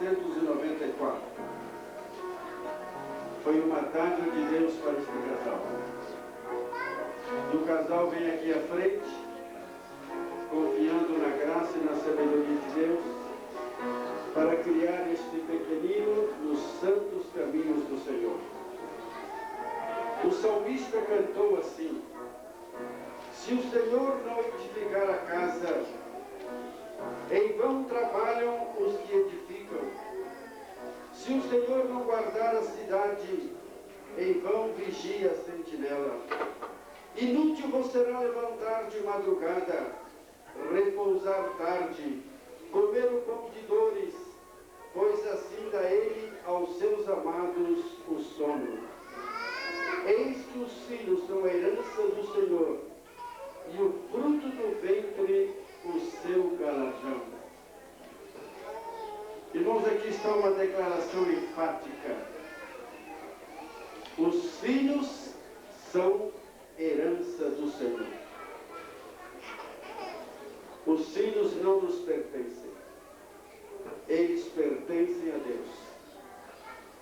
1994. Foi uma dádiva de Deus para este casal. E o casal vem aqui à frente, confiando na graça e na sabedoria de Deus, para criar este pequenino nos santos caminhos do Senhor. O salmista cantou assim: se o Senhor não edificar a casa, em vão trabalham os que edificam. Se o Senhor não guardar a cidade, em vão vigia a sentinela. Inútil vos será levantar de madrugada, repousar tarde, comer o pão de dores, pois assim dá ele aos seus amados o sono. Eis que os filhos são a herança do Senhor, e o fruto do ventre o seu galardão. Irmãos, aqui está uma declaração enfática. Os filhos são herança do Senhor. Os filhos não nos pertencem. Eles pertencem a Deus.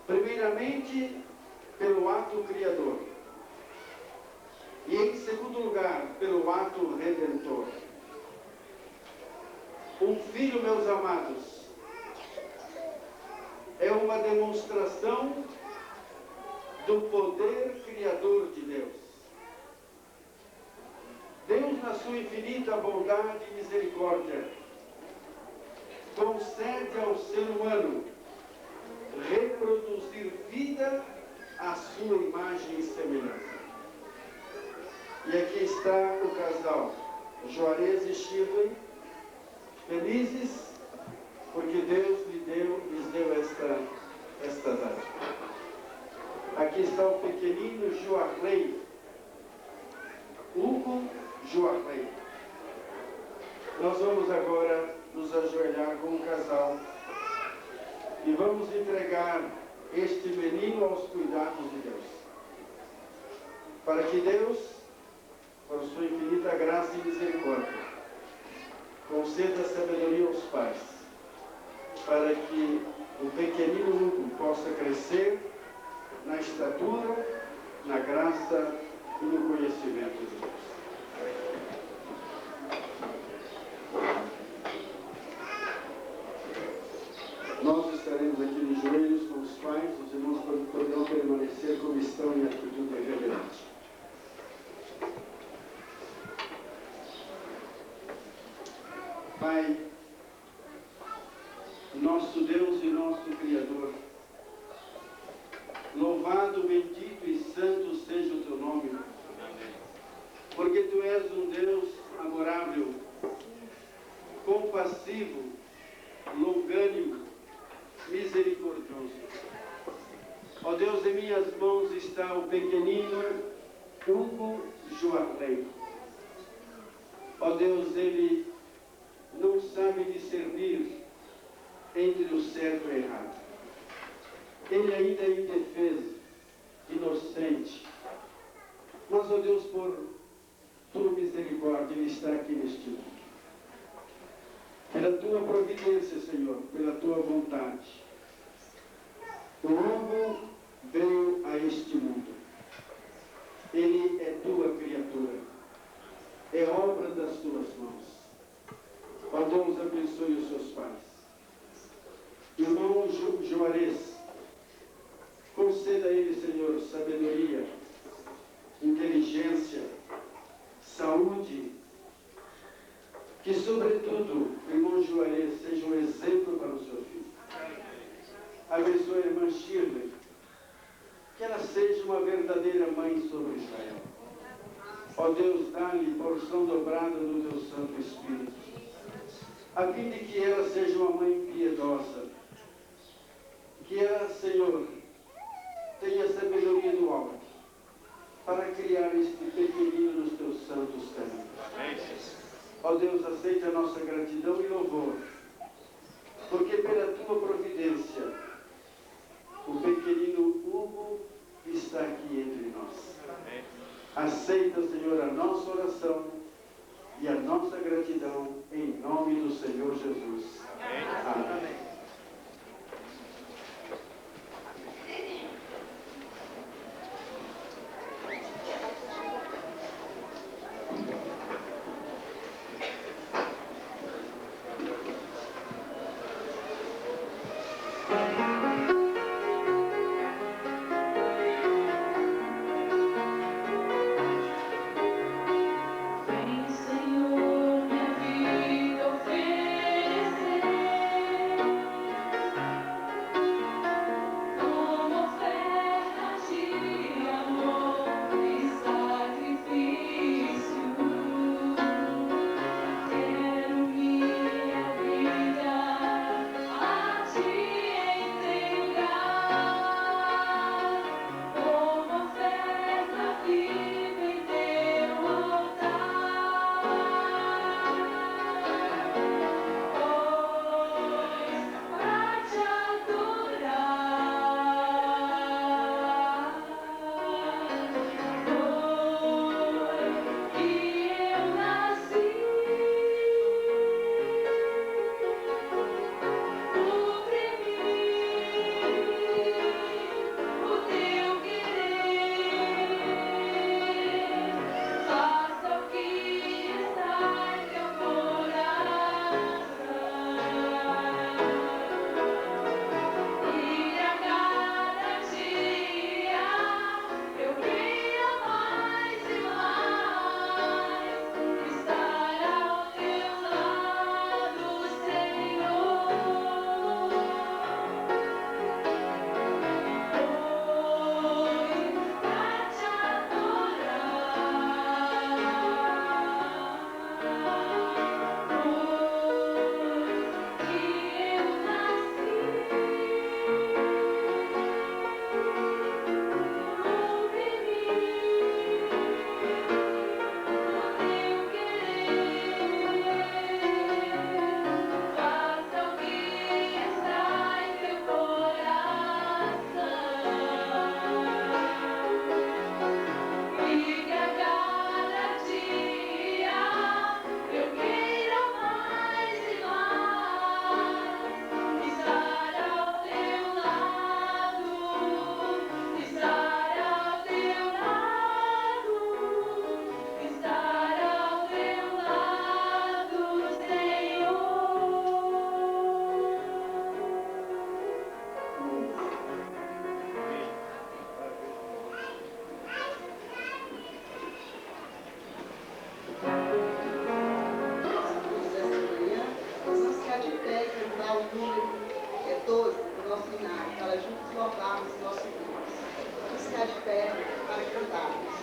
Primeiramente, pelo ato criador. E em segundo lugar, pelo ato redentor. Um filho, meus amados, é uma demonstração do poder criador de Deus. Deus, na sua infinita bondade e misericórdia, concede ao ser humano reproduzir vida à sua imagem e semelhança. E aqui está o casal, Juarez e Shirley, felizes porque Deus lhes deu esta dádiva. Aqui está o pequenino Joarley, Hugo Joarley. Nós vamos agora nos ajoelhar como um casal e vamos entregar este menino aos cuidados de Deus, para que Deus, por sua infinita graça e misericórdia, conceda sabedoria aos pais, para que o pequenino Hugo possa crescer na estatura, na graça e no conhecimento de Deus. Nós estaremos aqui nos joelhos com os pais, os irmãos poderão permanecer como estão em atitude reverente. Pai, nosso Deus e nosso Criador, louvado, bendito e santo seja o teu nome, porque tu és um Deus amorável, compassivo, longânimo, misericordioso. Ó Deus, em minhas mãos está o pequenino Hugo Joarley. Ó Deus, ele não sabe discernir entre o certo e o errado. Ele ainda é indefeso, inocente. Mas, ó Deus, por tua misericórdia, ele está aqui neste mundo. Pela tua providência, Senhor, pela tua vontade. O Hugo veio a este mundo. Ele é tua criatura. É obra das tuas mãos. Ó Deus, abençoe os seus pais. Irmão Juarez, conceda a ele, Senhor, sabedoria, inteligência, saúde, que, sobretudo, irmão Juarez seja um exemplo para o seu filho. Abençoe a irmã Shirley, que ela seja uma verdadeira mãe sobre Israel. Ó Deus, dá-lhe porção dobrada do teu Santo Espírito, a fim de que ela seja uma mãe piedosa, que ela, Senhor, tenha sabedoria do alto, para criar este pequenino nos teus santos caminhos. Ó Deus, aceita a nossa gratidão e louvor, porque pela tua providência, o pequenino Hugo está aqui entre nós. Aceita, Senhor, a nossa oração e a nossa gratidão, em nome do Senhor Jesus. Amém. louvarmos o nosso Deus. Vamos ficar de pé para cantarmos.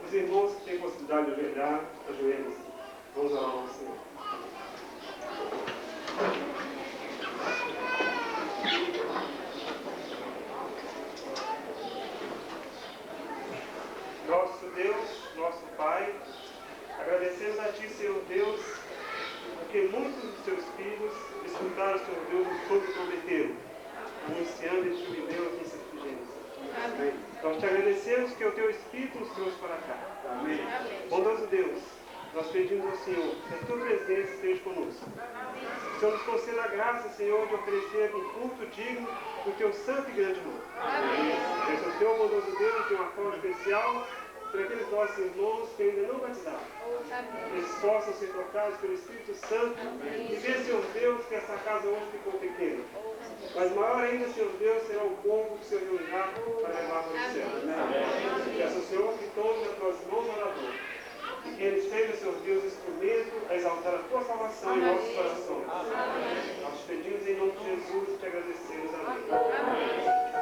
Os irmãos que têm possibilidade de ajoelhar, ajoelhem-se. Vamos orar ao Senhor. Nosso Deus, nosso Pai, agradecemos a Ti, Senhor Deus, porque muitos dos Teus filhos escutaram, Senhor Deus, o Senhor que prometeu, anunciando esse jubileu aqui em Santa Figênia. Amém. Nós te agradecemos que o Teu Espírito nos trouxe para cá. Amém. Bondoso Deus, nós pedimos ao Senhor que a Tua presença esteja conosco. Amém. O Senhor nos conceda a graça, Senhor, de oferecer um culto digno do Teu santo e grande nome. Amém. Peço ao Senhor, bondoso Deus, de uma forma especial, para aqueles nossos irmãos que ainda não batizaram. Eles possam ser tocados pelo Espírito Santo. Amém. E ver, Senhor Deus, que essa casa hoje ficou pequena. Mas maior ainda, Senhor Deus, será o povo que o Senhor reunirá para levar para o céu. Peço ao Senhor que todos as tuas mãos oradoras, e que eles sejam, Senhor Deus, instrumento a exaltar a tua salvação em nossos corações. Nós te pedimos em nome de Jesus e te agradecemos. Amém.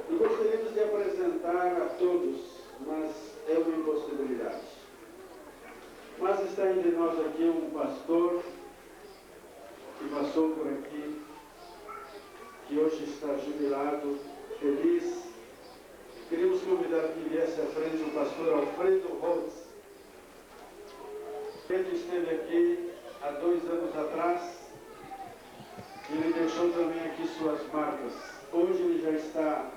E gostaríamos de apresentar a todos, mas é uma impossibilidade. Mas está entre nós aqui um pastor que passou por aqui, que hoje está jubilado, feliz. Queríamos convidar que viesse à frente o pastor Alfredo Holtz. Ele esteve aqui há 2 anos atrás. Ele deixou também aqui suas marcas. Hoje ele já está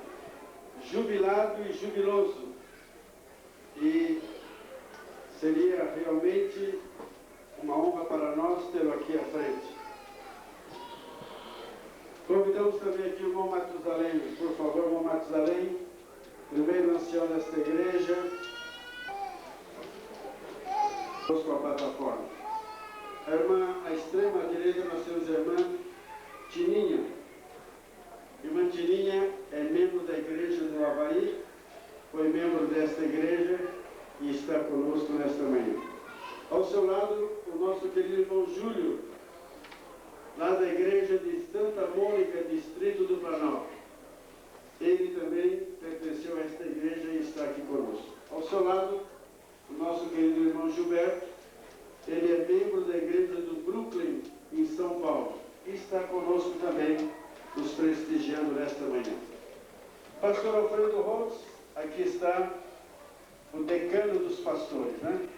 jubilado e jubiloso. E seria realmente uma honra para nós tê-lo aqui à frente. Convidamos também aqui o irmão Matusalém. Por favor, irmão Matusalém, primeiro ancião desta igreja. Vamos com a plataforma. A irmã, à extrema direita, nós temos a irmã Tininha. Irmã Tininha é membro da igreja do Havaí, foi membro desta igreja e está conosco nesta manhã. Ao seu lado, o nosso querido irmão Júlio, lá da igreja de Santa Mônica, distrito do Planalto. Ele também pertenceu a esta igreja e está aqui conosco. Ao seu lado, o nosso querido irmão Gilberto, ele é membro da igreja do Brooklyn, em São Paulo, e está conosco também, nos prestigiando nesta manhã. Pastor Alfredo Holtz, aqui está o decano dos pastores, né?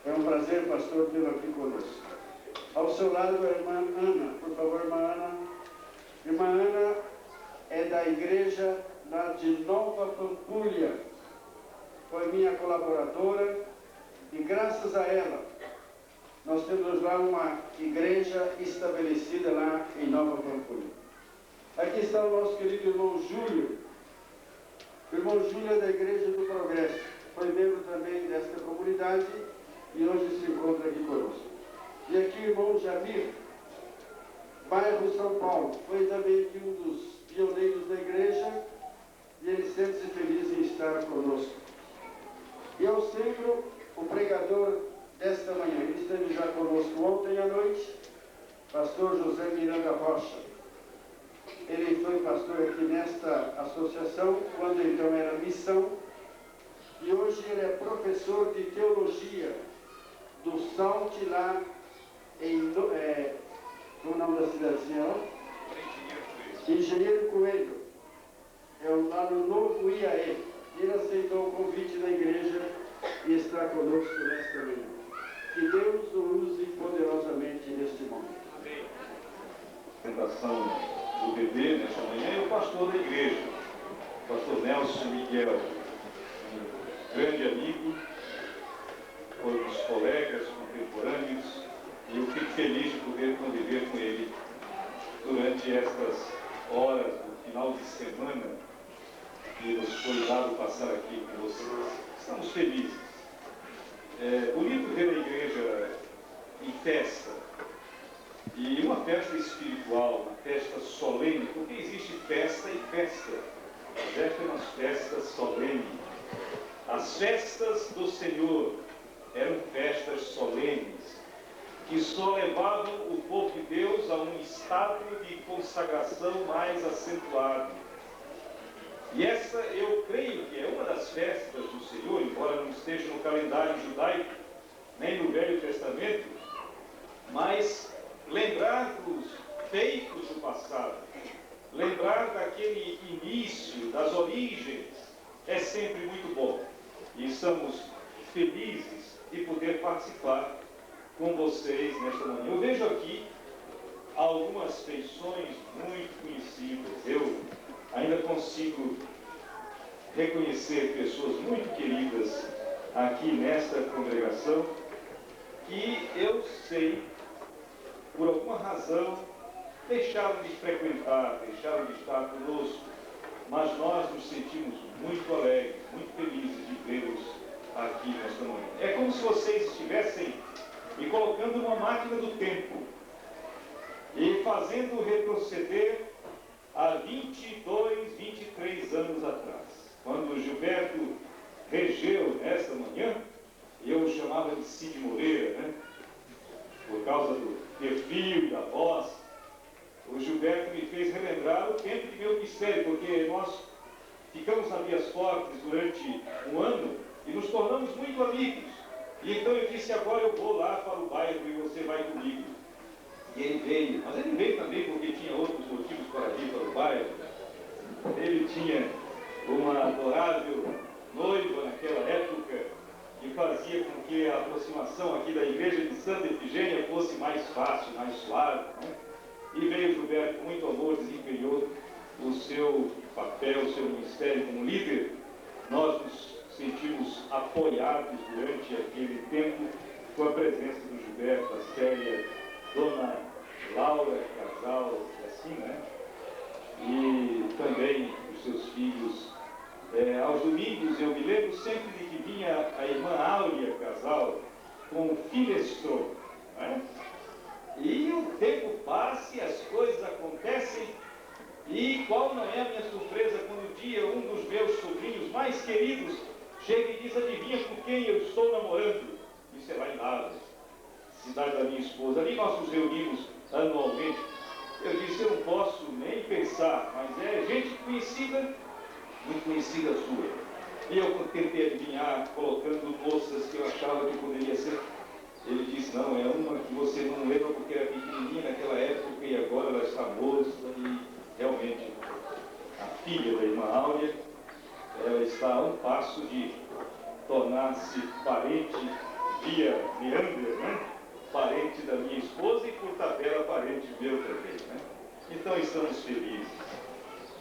É um prazer, pastor, tê-lo aqui conosco. Ao seu lado, a irmã Ana. Por favor, irmã Ana. Irmã Ana é da igreja lá de Nova Pampulha. Foi minha colaboradora e graças a ela nós temos lá uma igreja estabelecida lá em Nova Pampulha. Aqui está o nosso querido irmão Júlio. O irmão Júlio é da Igreja do Progresso. Foi membro também desta comunidade e hoje se encontra aqui conosco. E aqui o irmão Jamir, bairro São Paulo. Foi também aqui um dos pioneiros da igreja e ele sente-se feliz em estar conosco. E ao centro, o pregador desta manhã. Ele esteve já conosco ontem à noite, pastor José Miranda Rocha. Ele foi pastor aqui nesta associação, quando então era missão, e hoje ele é professor de teologia do SALT lá em... qual é o nome da cidadezinha lá? Engenheiro Coelho. É lá no Novo IAE. Ele aceitou o convite da igreja e está conosco nesta manhã. Que Deus o use poderosamente neste momento. Amém. Apresentação do bebê nesta manhã é o pastor da igreja, o pastor Nelson Miguel, um grande amigo, foi um dos colegas contemporâneos, e eu fico feliz de poder conviver com ele durante estas horas do final de semana que nos foi dado passar aqui com vocês. Estamos felizes. É bonito ver a igreja em festa, e uma festa espiritual, uma festa solene, porque existe festa e festa. Esta é uma festa solene. As festas do Senhor eram festas solenes, que só levavam o povo de Deus a um estado de consagração mais acentuado. E essa, eu creio que é uma das festas do Senhor, embora não esteja no calendário judaico, nem no Velho Testamento, mas lembrar dos feitos do passado, lembrar daquele início, das origens, é sempre muito bom. E estamos felizes de poder participar com vocês nesta manhã. Eu vejo aqui algumas feições muito conhecidas. Eu ainda consigo reconhecer pessoas muito queridas aqui nesta congregação que eu sei, por alguma razão, deixaram de frequentar, deixaram de estar conosco, mas nós nos sentimos muito alegres, muito felizes de vê-los aqui nesta manhã. É como se vocês estivessem me colocando numa máquina do tempo e fazendo retroceder há 22, 23 anos atrás, quando o Gilberto regeu nesta manhã, eu o chamava de Cid Moreira, né? Por causa do perfil e da voz. O Gilberto me fez relembrar o tempo de meu ministério, porque nós ficamos na Vias Fortes durante um ano e nos tornamos muito amigos. E então eu disse, agora eu vou lá para o bairro e você vai comigo. E ele veio, mas ele veio também porque tinha outros motivos para vir para o bairro. Ele tinha uma adorável noiva naquela época que fazia com que a aproximação aqui da igreja de Santa Efigênia fosse mais fácil, mais suave, né? E veio Gilberto com muito amor, desempenhou o seu papel, o seu ministério como líder. Nós nos sentimos apoiados durante aquele tempo com a presença do Gilberto, a Célia, Dona Laura, casal, assim, né? E também os seus filhos. Aos domingos eu me lembro sempre de que vinha a irmã Áurea, casal, com o Finestrão, né? E o tempo passa e as coisas acontecem. E qual não é a minha surpresa quando um dia um dos meus sobrinhos mais queridos chega e diz, adivinha com quem eu estou namorando? Isso é lá em Lavras, cidade da minha esposa. Ali nós nos reunimos anualmente. Eu disse, eu não posso nem pensar, mas é gente conhecida, muito conhecida sua. E eu tentei adivinhar, colocando moças que eu achava que poderia ser. Ele disse, não, é uma que você não lembra porque era pequenininha naquela época e agora ela está moça. E realmente, a filha da irmã Áurea, ela está a um passo de tornar-se parente via Meander, né? Parente da minha esposa e, por tabela, parente meu também, né? Então, estamos felizes.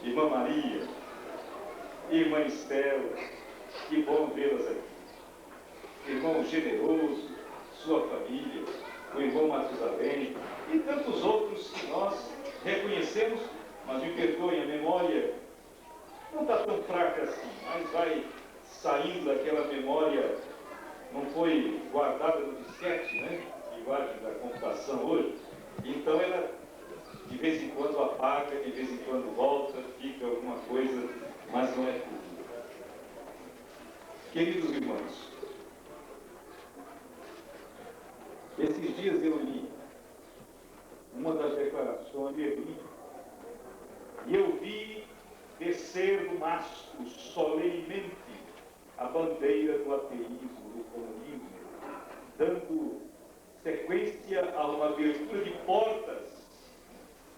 Irmã Maria, irmã Estela, que bom vê-las aqui. Irmão Generoso, sua família, o irmão Matusalém e tantos outros que nós reconhecemos, mas me perdoem, a memória não está tão fraca assim, mas vai saindo daquela memória, não foi guardada no disquete, né? Linguagem da computação hoje. Então ela de vez em quando apaga, de vez em quando volta, fica alguma coisa, mas não é tudo. Queridos irmãos, esses dias eu li uma das declarações e eu vi descer do mastro solenemente a bandeira do ateísmo, do comunismo, dando sequência a uma abertura de portas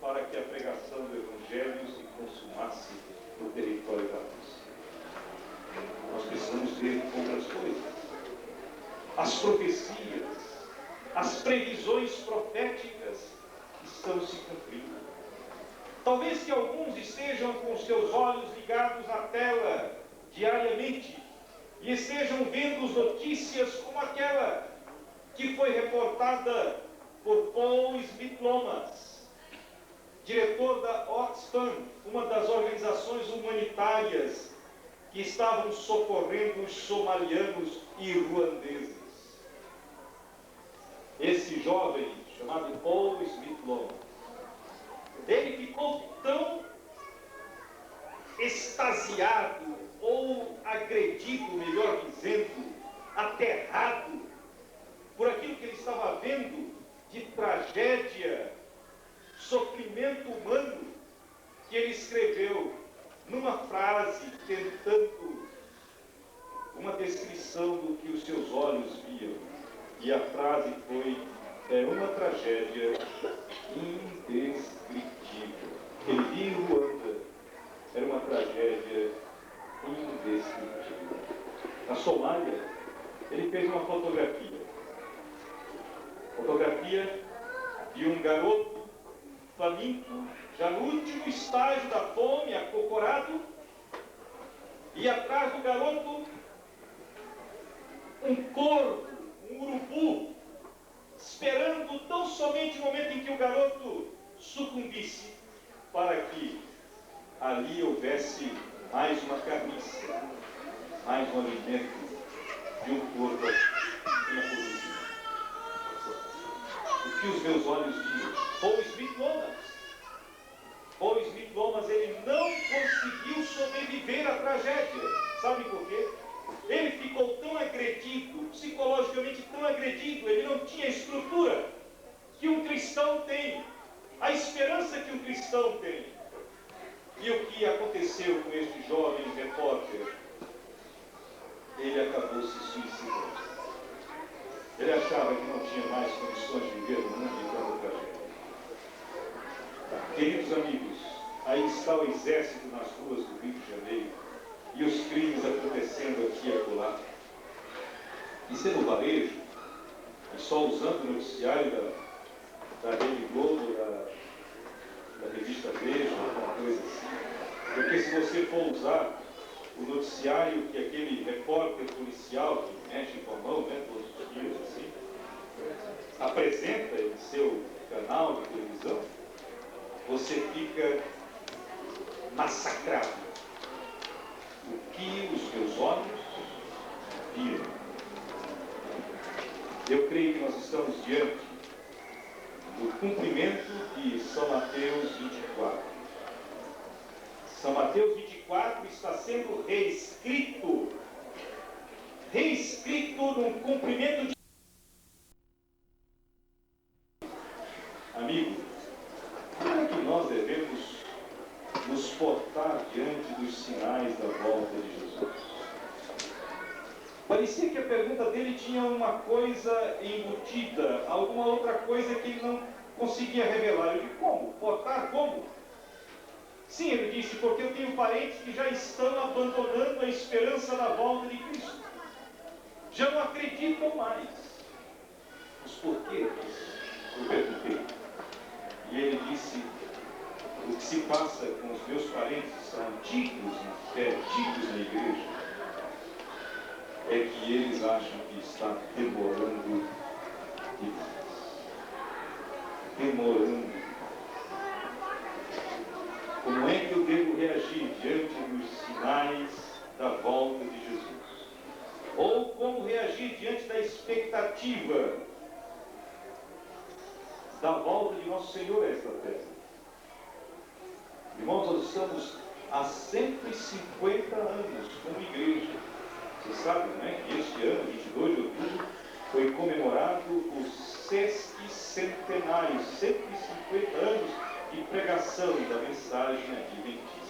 para que a pregação do Evangelho se consumasse no território da Rússia. Nós precisamos ver outras coisas. As profecias, as previsões proféticas estão se cumprindo. Talvez que alguns estejam com seus olhos ligados à tela diariamente e estejam vendo notícias como aquela que foi reportada por Paul Smith Lomas, diretor da Oxfam, uma das organizações humanitárias que estavam socorrendo os somalianos e ruandeses. Esse jovem, chamado Paul Smith Lomas, ele ficou tão extasiado, ou agredido, melhor dizendo, aterrado, por aquilo que ele estava vendo de tragédia, sofrimento humano, que ele escreveu numa frase, tentando uma descrição do que os seus olhos viam. E a frase foi, é uma tragédia indescritível. Ele via em Ruanda, era uma tragédia indescritível. Na Somália, ele fez uma fotografia de um garoto faminto, já no último estágio da fome, acocorado, e atrás do garoto um corvo, um urubu, esperando tão somente o momento em que o garoto sucumbisse, para que ali houvesse mais uma carniça, mais um alimento de um corpo incorruptível. O que os meus olhos viam? Paul Smith Lomas, ele não conseguiu sobreviver à tragédia. Sabe por quê? Ele ficou tão agredido, psicologicamente tão agredido, ele não tinha a estrutura que um cristão tem, a esperança que um cristão tem. E o que aconteceu com este jovem repórter? Ele acabou se suicidando. Ele achava que não tinha mais condições de viver no mundo de tanta tragédia. Queridos amigos, aí está o exército nas ruas do Rio de Janeiro e os crimes acontecendo aqui e acolá. Isso é no varejo, e só usando o noticiário da Rede Globo, da revista Veja, alguma coisa assim. Porque se você for usar o noticiário que aquele repórter policial que mexe com a mão, né, todos os dias assim, apresenta em seu canal de televisão, você fica massacrado. O que os meus olhos viram. Eu creio que nós estamos diante do cumprimento de São Mateus 24. São Mateus 24 está sendo reescrito num cumprimento de... Amigo, como é que nós devemos nos portar diante dos sinais da volta de Jesus? Parecia que a pergunta dele tinha uma coisa embutida, alguma outra coisa que ele não conseguia revelar. Eu disse, como? Portar como? Sim, ele disse, porque eu tenho parentes que já estão abandonando a esperança da volta de Cristo. Já não acreditam mais. Mas por quê? Eu perguntei. E ele disse, o que se passa com os meus parentes que são antigos na fé, antigos na igreja, é que eles acham que está demorando demais. Demorando. Como é que eu devo reagir diante dos sinais da volta de Jesus? Ou como reagir diante da expectativa da volta de nosso Senhor a esta terra? Irmãos, nós estamos há 150 anos como igreja. Vocês sabem, não é? Que este ano, 22 de outubro, foi comemorado o sesquicentenário, 150 anos de pregação da mensagem adventista.